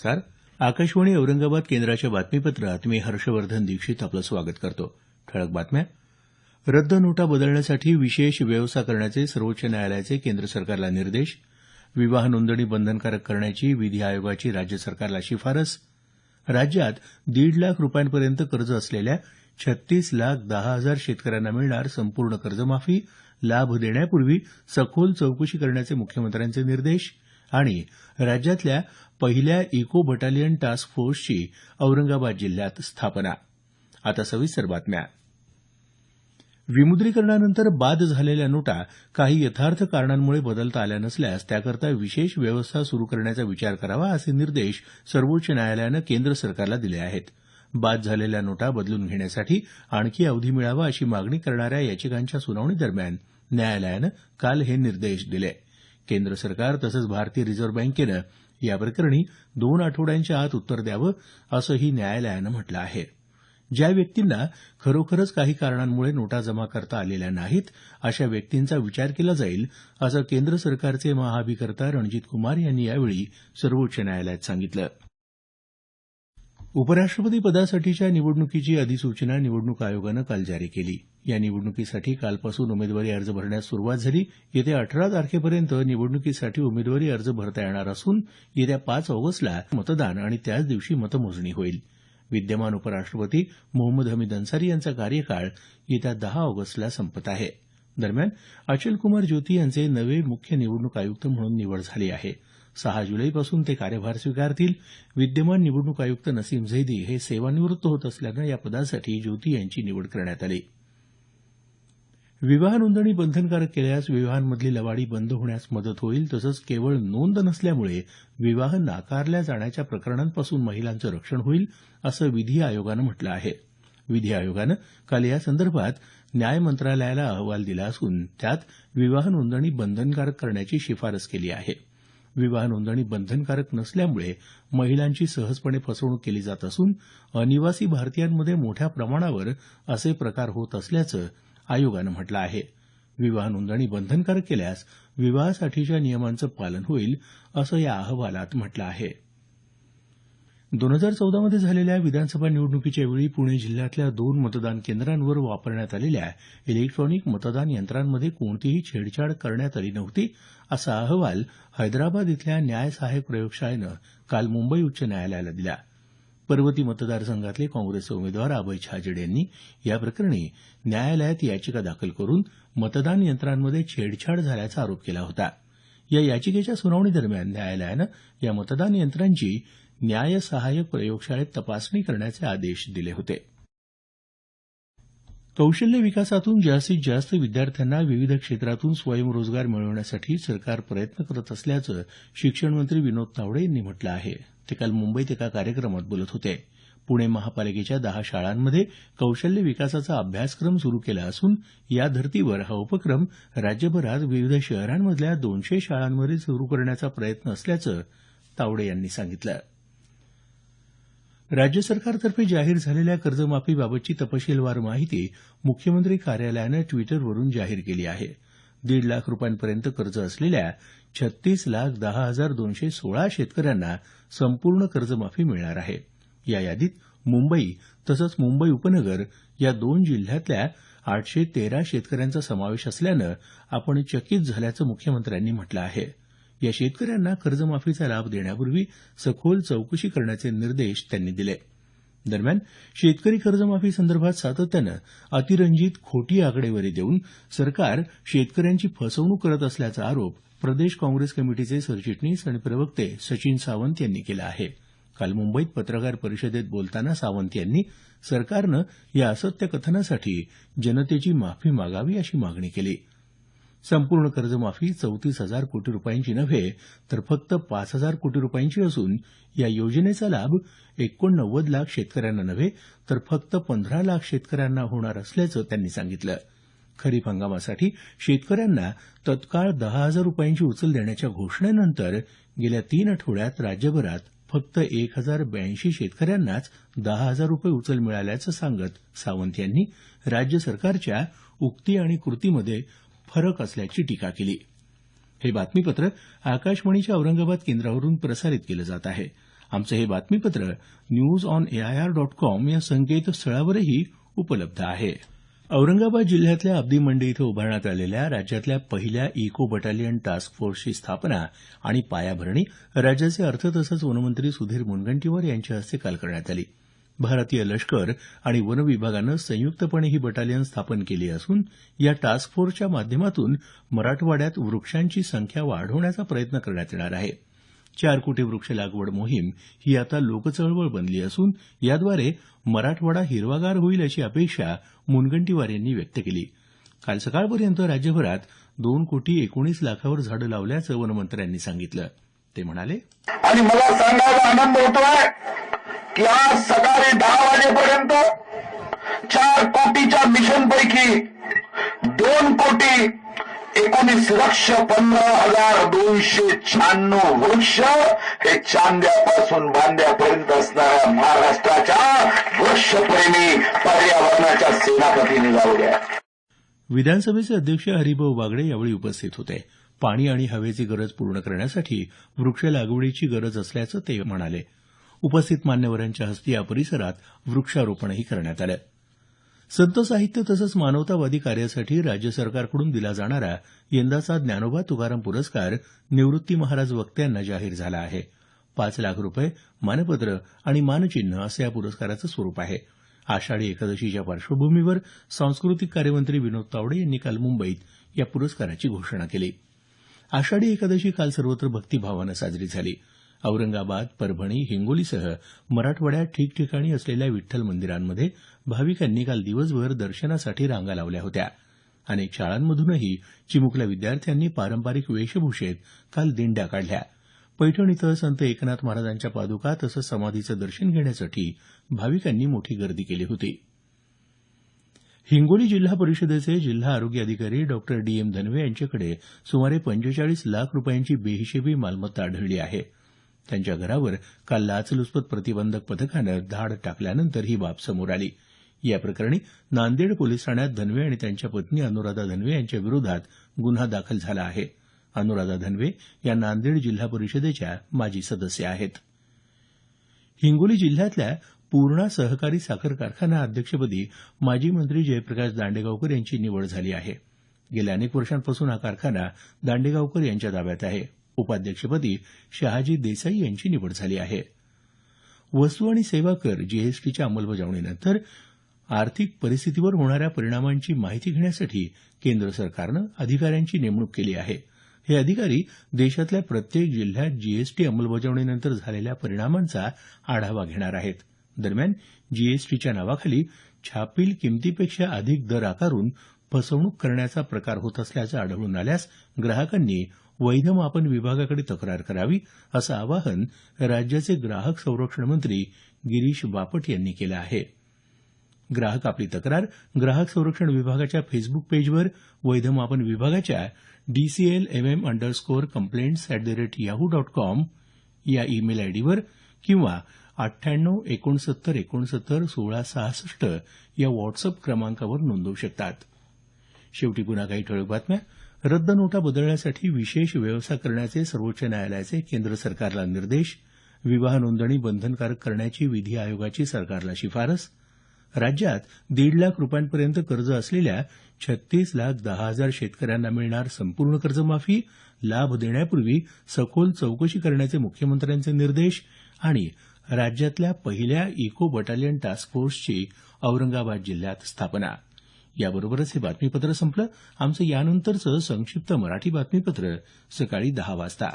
नमस्कार. आकाशवाणी औरंगाबाद केंद्राच्या बातमीपत्रात मी हर्षवर्धन दीक्षित आपलं स्वागत करतो. ठळक बातम्या. रद्द नोटा बदलण्यासाठी विशेष व्यवस्था करण्याचे सर्वोच्च न्यायालयाचे केंद्र सरकारला निर्देश. विवाह नोंदणी बंधनकारक करण्याची विधी आयोगाची राज्य सरकारला शिफारस. राज्यात 1.5 लाख रुपयांपर्यंत कर्ज असलेल्या 36,10,000 शेतकऱ्यांना मिळणार संपूर्ण कर्जमाफी. लाभ देण्यापूर्वी सखोल चौकशी करण्याचे मुख्यमंत्र्यांचे निर्देश. आणि राज्यातल्या पहिल्या इको बटालियन टास्क फोर्सची औरंगाबाद जिल्ह्यात स्थापना. आता सविस्तर बातम्या. विमुद्रीकरणानंतर बाद झालेल्या नोटा काही यथार्थ कारणांमुळे बदलता आल्या नसल्यास त्याकरता विशेष व्यवस्था सुरू करण्याचा विचार करावा असे निर्देश सर्वोच्च न्यायालयानं केंद्र सरकारला दिले आहेत. बाद झालेल्या नोटा बदलून घेण्यासाठी आणखी अवधी मिळावा अशी मागणी करणाऱ्या याचिकांच्या सुनावणीदरम्यान न्यायालयानं काल हे निर्देश दिले. केंद्र सरकार तसंच भारतीय रिझर्व्ह बँकेनं या प्रकरणी 2 आठवड्यांच्या आत उत्तर द्यावं असंही न्यायालयानं म्हटलं आहे. ज्या व्यक्तींना खरोखरच काही कारणांमुळे नोटा जमा करता आलेल्या नाहीत अशा व्यक्तींचा विचार केला जाईल असं केंद्र सरकारचे महाअभिकर्ता रणजित कुमार यांनी यावेळी सर्वोच्च न्यायालयात सांगितलं. उपराष्ट्रपती पदासाठीच्या निवडणुकीची अधिसूचना निवडणूक आयोगानं काल जारी केली. या निवडणुकीसाठी कालपासून उमेदवारी अर्ज भरण्यास सुरुवात झाली. येत्या 18 तारखेपर्यंत निवडणुकीसाठी उमेदवारी अर्ज भरता येणार असून येत्या 5 ऑगस्टला मतदान आणि त्याच दिवशी मतमोजणी होईल. विद्यमान उपराष्ट्रपती मोहम्मद हमीद अन्सारी यांचा कार्यकाळ येत्या 10 ऑगस्टला संपत आहे. दरम्यान अचलकुमार ज्योती यांचे नवे मुख्य निवडणूक आयुक्त म्हणून निवड झाली आहे. 6 जुलैपासून ते कार्यभार स्वीकारतील. विद्यमान निवडणूक आयुक्त नसीम झैदी हे सेवानिवृत्त होत असल्यानं या पदासाठी ज्योती यांची निवड करण्यात आली. विवाह नोंदणी बंधनकारक केल्यास विवाहांमधली लवाडी बंद होण्यास मदत होईल. तसंच केवळ नोंद नसल्यामुळे विवाह नाकारल्या जाण्याच्या प्रकरणांपासून महिलांचं रक्षण होईल असं विधी आयोगानं म्हटलं आहे. विधी आयोगानं काल यासंदर्भात न्याय मंत्रालयाला अहवाल दिला असून त्यात विवाह नोंदणी बंधनकारक करण्याची शिफारस केली आहे. विवाह नोंदणी बंधनकारक नसल्यामुळे महिलांची सहजपणे फसवणूक केली जात असून अनिवासी भारतीयांमध्ये मोठ्या प्रमाणावर असे प्रकार होत असल्याचं आयोगानं म्हटलं आहे. विवाह नोंदणी बंधनकारक केल्यास विवाहासाठीच्या नियमांचं पालन होईल असं या अहवालात म्हटलं आहे. 2014 मध्ये झालेल्या विधानसभा निवडणुकीच्या वेळी पुणे जिल्ह्यातल्या 2 मतदान केंद्रांवर वापरण्यात आलेल्या इलेक्ट्रॉनिक मतदान यंत्रांमध्ये कोणतीही छेडछाड करण्यात आली नव्हती असा अहवाल हैदराबाद इथल्या न्याय सहाय्यक प्रयोगशाळेनं काल मुंबई उच्च न्यायालयाला दिला. पर्वती मतदारसंघातले काँग्रेसचे उमेदवार अभय छाजेड यांनी या प्रकरणी न्यायालयात याचिका दाखल करून मतदान यंत्रांमध्ये छेडछाड झाल्याचा आरोप केला होता. या याचिकेच्या सुनावणीदरम्यान न्यायालयानं या मतदान यंत्रांची न्याय सहाय्यक प्रयोगशाळेत तपासणी करण्याचे आदेश दिले होते. कौशल्य विकासातून जास्तीत जास्त विद्यार्थ्यांना विविध क्षेत्रातून स्वयंरोजगार मिळवण्यासाठी सरकार प्रयत्न करत असल्याचं शिक्षण मंत्री विनोद तावडे यांनी म्हटलं आहे. ते काल मुंबईत एका कार्यक्रमात बोलत होते. पुणे महापालिकेच्या 10 शाळांमध्ये कौशल्य विकासाचा अभ्यासक्रम सुरू केला असून या धर्तीवर हा उपक्रम राज्यभरात विविध शहरांमधल्या 200 शाळांमध्ये सुरू करण्याचा प्रयत्न असल्याचं तावडे यांनी सांगितलं. राज्य सरकारतर्फे जाहीर झालेल्या कर्जमाफीबाबतची तपशीलवार माहिती मुख्यमंत्री कार्यालयानं ट्विटरवरून जाहीर केली आहे. 1.5 लाख रुपयांपर्यंत कर्ज असलेल्या 36,10,216 शेतकऱ्यांना संपूर्ण कर्जमाफी मिळणार आहे. या यादीत मुंबई तसंच मुंबई उपनगर या 2 जिल्ह्यातल्या 813 शेतकऱ्यांचा समावेश असल्यानं आपण चकित झाल्याचं मुख्यमंत्र्यांनी म्हटलं आहे. या शेतकऱ्यांना कर्जमाफीचा लाभ देण्यापूर्वी सखोल चौकशी करण्याचे निर्देश त्यांनी दिले. दरम्यान शेतकरी कर्जमाफी संदर्भात सातत्यानं अतिरंजित खोटी आकडेवारी देऊन सरकार शेतकऱ्यांची फसवणूक करत असल्याचा आरोप प्रदेश काँग्रेस कमिटीचे सरचिटणीस आणि प्रवक्ते सचिन सावंत यांनी केला आहे. काल मुंबईत पत्रकार परिषदेत बोलताना सावंत यांनी सरकारनं या असत्य कथनासाठी जनतेची माफी मागावी अशी मागणी केली. संपूर्ण कर्जमाफी 34,000 कोटी रुपयांची नव्हे तर फक्त 5,000 कोटी रुपयांची असून या योजनेचा लाभ 89 लाख शेतकऱ्यांना नव्हे तर फक्त 15 लाख शेतकऱ्यांना होणार असल्याचं त्यांनी सांगितलं. खरीप हंगामासाठी शेतकऱ्यांना तत्काळ 10,000 रुपयांची उचल देण्याच्या घोषणेनंतर गेल्या 3 आठवड्यात राज्यभरात फक्त 1,082 शेतकऱ्यांनाच 10,000 रुपये उचल मिळाल्याचं सांगत सावंत यांनी राज्य सरकारच्या उक्ती आणि कृतीमध्ये फरक असल्याची टीका केली. हे बातमीपत्र आकाशवाणीच्या औरंगाबाद केंद्रावरून प्रसारित केलं जात आहे. आमचं हे बातमीपत्र newsonair.com या संकेतस्थळावरही उपलब्ध आहे. औरंगाबाद जिल्ह्यातल्या अब्दी मंडी इथं उभारण्यात आलेल्या राज्यातल्या पहिल्या इको बटालियन टास्क फोर्सची स्थापना आणि पायाभरणी राज्याचे अर्थ तसंच वनमंत्री सुधीर मुनगंटीवार यांच्या हस्ते काल करण्यात आली. भारतीय लष्कर आणि वन विभागानं संयुक्तपणे ही बटालियन स्थापन केली असून या टास्क फोर्सच्या माध्यमातून मराठवाड्यात वृक्षांची संख्या वाढवण्याचा प्रयत्न करण्यात येणार आहे. 4 कोटी वृक्ष लागवड मोहीम ही आता लोकचळवळ बनली असून याद्वारे मराठवाडा हिरवागार होईल अशी अपेक्षा मुनगंटीवार यांनी व्यक्त केली. काल सकाळपर्यंत राज्यभरात 2 कोटी 19 लाखावर झाडं लावल्याचं वनमंत्र्यांनी सांगितलं. ते म्हणाले, आणि मला सांगायला आनंद होतोय की आज सकाळी 10 वाजेपर्यंत 4 कोटीच्या मिशनपैकी 2 कोटी 19 लक्ष 15,296 वृक्ष हे चांद्यापासून बांद्यापर्यंत असणाऱ्या महाराष्ट्राच्या वृक्षप्रेमी पर्यावरणाच्या सेनापती निघावल्या. विधानसभेचे अध्यक्ष हरिभाऊ बागडे यावेळी उपस्थित होते. पाणी आणि हवेची गरज पूर्ण करण्यासाठी वृक्ष लागवडीची गरज असल्याचं ते म्हणाले. उपस्थित मान्यवरांच्या हस्ते या परिसरात वृक्षारोपणही करण्यात आलं. संत साहित्य तसंच मानवतावादी कार्यासाठी राज्य सरकारकडून दिला जाणारा यंदाचा ज्ञानोबा तुकाराम पुरस्कार निवृत्ती महाराज वक्त्यांना जाहीर झाला आहे. 5 लाख रुपये, मानपत्र आणि मानचिन्ह असं या पुरस्काराचं स्वरूप आहे. आषाढी एकादशीच्या पार्श्वभूमीवर सांस्कृतिक कार्यमंत्री विनोद तावडे यांनी काल मुंबईत या पुरस्काराची घोषणा केली. आषाढी एकादशी काल सर्वत्र भक्तिभावानं साजरी झाली. औरंगाबाद, परभणी, हिंगोलीसह मराठवाड्यात ठिकठिकाणी असलेल्या विठ्ठल मंदिरांमध्ये भाविकांनी काल दिवसभर दर्शनासाठी रांगा लावल्या होत्या. अनेक शाळांमधूनही चिमुकल्या विद्यार्थ्यांनी पारंपरिक वेशभूषेत काल दिंड्या काढल्या. पैठण इथं संत एकनाथ महाराजांच्या पादुका तसंच समाधीचं दर्शन घेण्यासाठी भाविकांनी मोठी गर्दी केली होती. हिंगोली जिल्हा परिषदेचे जिल्हा आरोग्य अधिकारी डॉ डी.एम. धनवे यांच्याकडे सुमारे 45 लाख रुपयांची बेहिशेबी मालमत्ता आढळली आहे. त्यांच्या घरावर काल लाचलुचपत प्रतिबंधक पथकानं धाड टाकल्यानंतर ही बाब समोर आली. या प्रकरणी नांदेड पोलीस ठाण्यात धनवे आणि त्यांच्या पत्नी अनुराधा धनवे यांच्या विरोधात गुन्हा दाखल झाला आहे. अनुराधा धनवे या नांदेड जिल्हा परिषदेच्या माजी सदस्य आहेत. हिंगोली जिल्ह्यातल्या पूर्णा सहकारी साखर कारखाना अध्यक्षपदी माजी मंत्री जयप्रकाश दांडेगावकर यांची निवड झाली आहे. गेल्या अनेक वर्षांपासून हा कारखाना दांडेगावकर यांच्या ताब्यात आहे. उपाध्यक्षपदी शहाजी देसाई यांची निवड झाली आहे. वस्तू आणि सेवा कर जीएसटीच्या अंमलबजावणीनंतर आर्थिक परिस्थितीवर होणाऱ्या परिणामांची माहिती घेण्यासाठी केंद्र सरकारनं अधिकाऱ्यांची नेमणूक केली आहे. हे अधिकारी देशातल्या प्रत्येक जिल्ह्यात जीएसटी अंमलबजावणीनंतर झालेल्या परिणामांचा आढावा घेणार आहेत. दरम्यान जीएसटीच्या नावाखाली छापील किमतीपेक्षा अधिक दर आकारून फसवणूक करण्याचा प्रकार होत असल्याचं आढळून आल्यास ग्राहकांनी वैध मापन विभागाकडे तक्रार करावी असं आवाहन राज्याचे ग्राहक संरक्षण मंत्री गिरीश बापट यांनी केलं आहे. ग्राहक आपली तक्रार ग्राहक संरक्षण विभागाच्या फेसबुक पेजवर, वैध मापन विभागाच्या DCLMM_complaints@yahoo.com या ईमेल आयडीवर किंवा 9869691666 या व्हॉट्सअप क्रमांकावर नोंदवू शकतात. शेवटी पुन्हा काही ठळक बातम्या. रद्द नोटा बदलण्यासाठी विशेष व्यवस्था करण्याचे सर्वोच्च न्यायालयाचे केंद्र सरकारला निर्देश. विवाह नोंदणी बंधनकारक करण्याची विधी आयोगाची सरकारला शिफारस. राज्यात 1.5 लाख रुपयांपर्यंत कर्ज असलेल्या 36,10,000 शेतकऱ्यांना मिळणार संपूर्ण कर्जमाफी. लाभ देण्यापूर्वी सखोल चौकशी करण्याचे मुख्यमंत्र्यांचे निर्देश. आणि राज्यातल्या पहिल्या इको बटालियन टास्क फोर्सची औरंगाबाद जिल्ह्यात स्थापना. याबरोबरच हे बातमीपत्र संपलं. आमचं यानंतरचं संक्षिप्त मराठी बातमीपत्र सकाळी 10 वाजता.